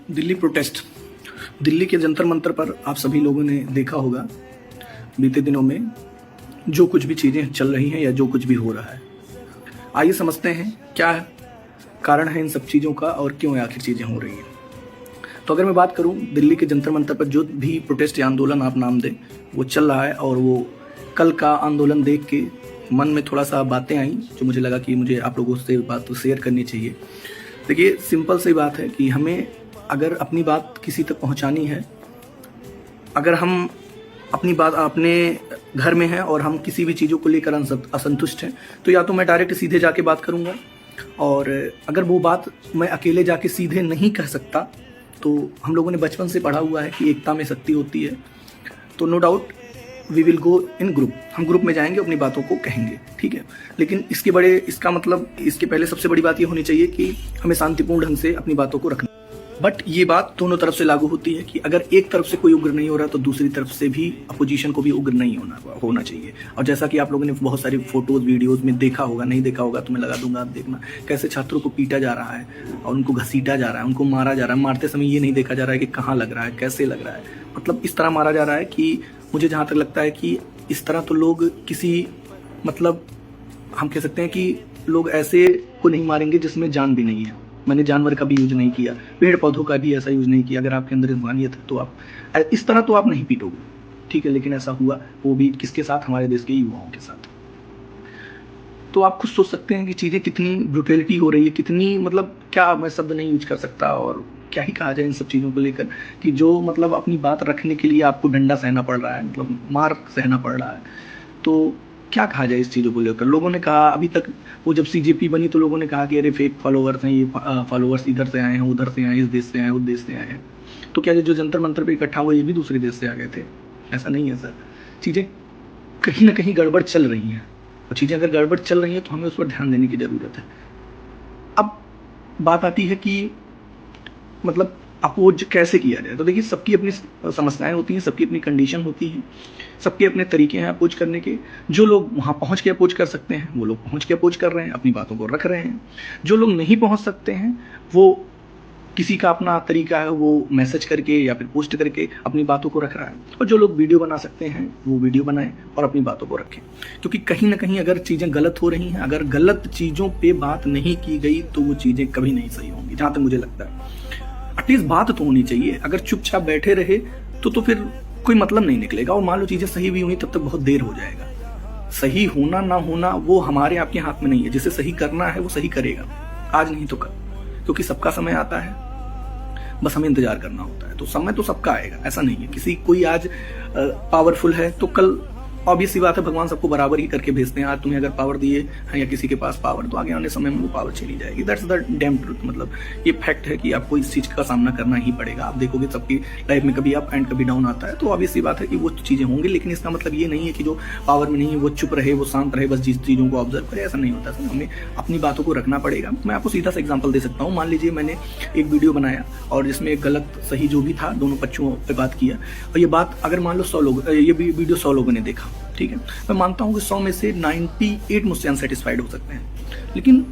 Delhi protest. Delhi के जंतर मंतर पर आप सभी लोगों ने देखा होगा बीते दिनों में जो कुछ भी चीज़ें चल रही हैं या जो कुछ भी हो रहा है। आइए समझते हैं क्या कारण है इन सब चीज़ों का और क्यों आखिर चीज़ें हो रही हैं। तो अगर मैं बात करूं दिल्ली के जंतर मंतर पर जो भी प्रोटेस्ट या आंदोलन आप नाम दें वो चल रहा है, और वो कल का आंदोलन देख के मन में थोड़ा सा बातें आई जो मुझे लगा कि मुझे आप लोगों से बात शेयर करनी चाहिए। देखिए, सिंपल सी बात है कि हमें अगर अपनी बात किसी तक पहुंचानी है, अगर हम अपनी बात अपने घर में हैं और हम किसी भी चीज़ों को लेकर असंतुष्ट हैं, तो या तो मैं डायरेक्ट सीधे जाके बात करूंगा, और अगर वो बात मैं अकेले जाके सीधे नहीं कह सकता तो हम लोगों ने बचपन से पढ़ा हुआ है कि एकता में शक्ति होती है। तो no doubt we will go in group, हम ग्रुप में जाएंगे, अपनी बातों को कहेंगे, ठीक है। लेकिन इसका मतलब इसके पहले सबसे बड़ी बात ये होनी चाहिए कि हमें शांतिपूर्ण ढंग से अपनी बातों को रखना। बट ये बात दोनों तरफ से लागू होती है कि अगर एक तरफ से कोई उग्र नहीं हो रहा तो दूसरी तरफ से भी अपोजिशन को भी उग्र नहीं होना चाहिए। और जैसा कि आप लोगों ने बहुत सारी फोटोज वीडियोज में देखा होगा, नहीं देखा होगा तो मैं लगा दूंगा, आप देखना कैसे छात्रों को पीटा जा रहा है और उनको घसीटा जा रहा है, उनको मारा जा रहा है। मारते समय ये नहीं देखा जा रहा है कि कहाँ लग रहा है, कैसे लग रहा है, मतलब इस तरह मारा जा रहा है कि मुझे जहाँ तक लगता है कि इस तरह तो लोग किसी, मतलब हम कह सकते हैं कि लोग ऐसे को नहीं मारेंगे जिसमें जान भी नहीं है। मैंने जानवर का भी यूज नहीं किया, पेड़ पौधों का भी ऐसा यूज नहीं किया। अगर आपके अंदर इंसानियत है तो आप इस तरह तो आप नहीं पीटोगे, ठीक है। लेकिन ऐसा हुआ, वो भी किसके साथ? हमारे देश के युवाओं के साथ। तो आप खुद सोच सकते हैं कि चीज़ें कितनी ब्रुटलिटी हो रही है, कितनी, मतलब क्या मैं शब्द नहीं यूज कर सकता और क्या ही कहा जाए इन सब चीज़ों को लेकर, कि जो मतलब अपनी बात रखने के लिए आपको डंडा सहना पड़ रहा है, मतलब मार सहना पड़ रहा है। तो क्या कहा जाए इस चीज़ों को लेकर। लोगों ने कहा अभी तक, वो जब सीजेपी बनी तो लोगों ने कहा कि अरे फेक फॉलोअर्स हैं, ये फॉलोअर्स इधर से आए हैं, उधर से आए, इस देश से आए, उस देश से आए हैं। तो क्या जो जंतर मंतर पे इकट्ठा हुए ये भी दूसरे देश से आ गए थे? ऐसा नहीं है सर। चीज़ें कहीं ना कहीं गड़बड़ चल रही हैं, और चीज़ें अगर गड़बड़ चल रही हैं तो हमें उस पर ध्यान देने की ज़रूरत है। अब बात आती है कि मतलब अपोज कैसे किया जाए। तो देखिए, सबकी अपनी समस्याएं होती हैं, सबकी अपनी कंडीशन होती है, सबके अपने तरीके हैं अपोज करने के। जो लोग वहाँ पहुँच के अपोज कर सकते हैं वो लोग पहुँच के अपोज कर रहे हैं, अपनी बातों को रख रहे हैं। जो लोग नहीं पहुँच सकते हैं वो किसी का अपना तरीका है, वो मैसेज करके या फिर पोस्ट करके अपनी बातों को रख रहा है। और जो लोग वीडियो बना सकते हैं वो वीडियो बनाएं और अपनी बातों को रखें। क्योंकि कहीं ना कहीं अगर चीज़ें गलत हो रही हैं, अगर गलत चीज़ों पे बात नहीं की गई तो वो चीज़ें कभी नहीं सही होंगी, जहाँ तक मुझे लगता है। एटलीस्ट बात तो होनी चाहिए। अगर चुपचाप बैठे रहे तो फिर कोई मतलब नहीं निकलेगा। और मान लो चीज़ें सही भी हुई तब तक बहुत देर हो जाएगा। सही होना ना होना वो हमारे आपके हाथ में नहीं है। जिसे सही करना है वो सही करेगा, आज नहीं तो कल, क्योंकि सबका समय आता है, बस हमें इंतजार करना होता है। तो समय तो सबका आएगा, ऐसा नहीं है किसी कोई आज पावरफुल है तो कल ऑब्वियस सी बात है भगवान सबको बराबर ही करके भेजते हैं। आज तुम्हें अगर पावर दिए हैं या किसी के पास पावर, तो आगे आने समय में वो पावर चली जाएगी। That's the dam truth. मतलब ये फैक्ट है कि आपको इस चीज़ का सामना करना ही पड़ेगा। आप देखोगे सबकी लाइफ में कभी अप एंड कभी डाउन आता है, तो ऑब्वियस सी बात है कि वो चीज़ें होंगी। लेकिन इसका मतलब ये नहीं है कि जो पावर में नहीं है वो चुप रहे, वो शांत रहे, बस जिस चीज़ों को ऑब्जर्व करे। ऐसा नहीं होता सर, हमें अपनी बातों को रखना पड़ेगा। मैं आपको सीधा सा एग्जाम्पल दे सकता हूँ। मान लीजिए मैंने एक वीडियो बनाया और जिसमें गलत सही जो भी था दोनों पक्षों पर बात किया, और ये बात अगर मान लो 100 लोग, ये वीडियो 100 लोगों ने देखा, ठीक है। मैं मानता हूँ कि 100 में से 98 मुझसे अनसेटिस्फाइड हो सकते हैं। लेकिन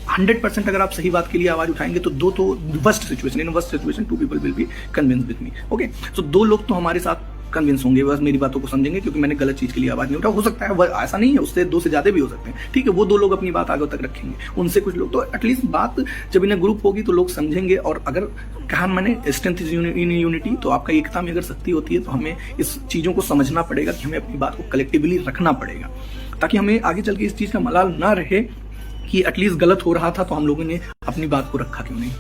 100% अगर आप सही बात के लिए आवाज उठाएंगे तो दो तो worst situation, in worst situation 2 people will be convince with me. Okay, so 2 लोग तो हमारे साथ कन्विंस होंगे, बस मेरी बातों को समझेंगे क्योंकि मैंने गलत चीज के लिए आवाज नहीं उठाया। हो सकता है ऐसा नहीं है, उससे 2 से ज्यादा भी हो सकते हैं, ठीक है। वो 2 लोग अपनी बात आगे तक रखेंगे, उनसे कुछ लोग तो एटलीस्ट बात जब इन्हें ग्रुप होगी तो लोग समझेंगे। और अगर कहा मैंने स्ट्रेंथ इज इन यूनिटी, तो आपका एकता में अगर शक्ति होती है तो हमें इस चीज़ों को समझना पड़ेगा कि हमें अपनी बात को कलेक्टिवली रखना पड़ेगा, ताकि हमें आगे चल के इस चीज़ का मलाल ना रहे कि एटलीस्ट गलत हो रहा था तो हम लोगों ने अपनी बात को रखा क्यों नहीं,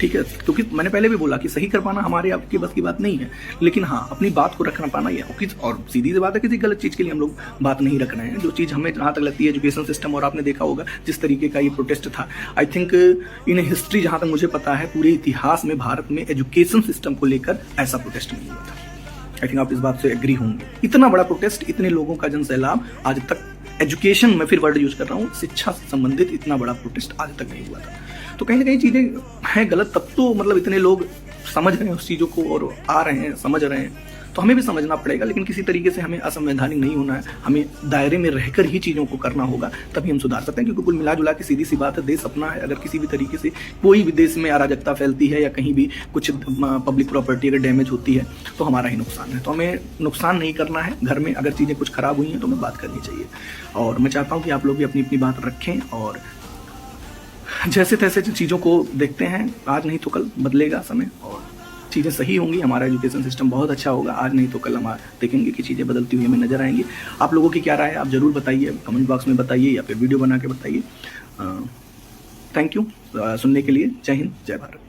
ठीक है। क्योंकि मैंने पहले भी बोला कि सही कर पाना हमारे आपके बस की बात नहीं है, लेकिन हाँ अपनी बात को रखना पाना ये। और सीधी सी बात है, किसी गलत चीज़ के लिए हम लोग बात नहीं रख रहे हैं। जो चीज़ हमें जहाँ तक लगती है एजुकेशन सिस्टम, और आपने देखा होगा जिस तरीके का ये प्रोटेस्ट था, आई थिंक इन हिस्ट्री जहाँ तक मुझे पता है पूरे इतिहास में भारत में एजुकेशन सिस्टम को लेकर ऐसा प्रोटेस्ट नहीं हुआ था। आई थिंक आप इस बात से एग्री होंगे। इतना बड़ा प्रोटेस्ट, इतने लोगों का जन सैलाब, आज तक एजुकेशन में, फिर वर्ड यूज कर रहा हूँ, शिक्षा से संबंधित इतना बड़ा प्रोटेस्ट आज तक नहीं हुआ था। तो कहीं ना कहीं चीज़ें हैं गलत, तब तो मतलब इतने लोग समझ रहे हैं उस चीज़ों को और आ रहे हैं, समझ रहे हैं। तो हमें भी समझना पड़ेगा, लेकिन किसी तरीके से हमें असंवैधानिक नहीं होना है, हमें दायरे में रहकर ही चीज़ों को करना होगा, तभी हम सुधार सकते हैं। क्योंकि कुल मिला जुला के सीधी सी बात है, देश अपना है। अगर किसी भी तरीके से कोई भी देश में अराजकता फैलती है या कहीं भी कुछ पब्लिक प्रॉपर्टी अगर डैमेज होती है तो हमारा ही नुकसान है। तो हमें नुकसान नहीं करना है। घर में अगर चीज़ें कुछ खराब हुई हैं तो हमें बात करनी चाहिए, और मैं चाहता हूँ कि आप लोग भी अपनी अपनी बात रखें और जैसे तैसे चीज़ों को देखते हैं। आज नहीं तो कल बदलेगा समय और चीज़ें सही होंगी। हमारा एजुकेशन सिस्टम बहुत अच्छा होगा। आज नहीं तो कल हम देखेंगे कि चीज़ें बदलती हुई हमें नजर आएंगी। आप लोगों की क्या राय है आप ज़रूर बताइए, कमेंट बॉक्स में बताइए या फिर वीडियो बना के बताइए। थैंक यू सुनने के लिए। जय हिंद, जय भारत।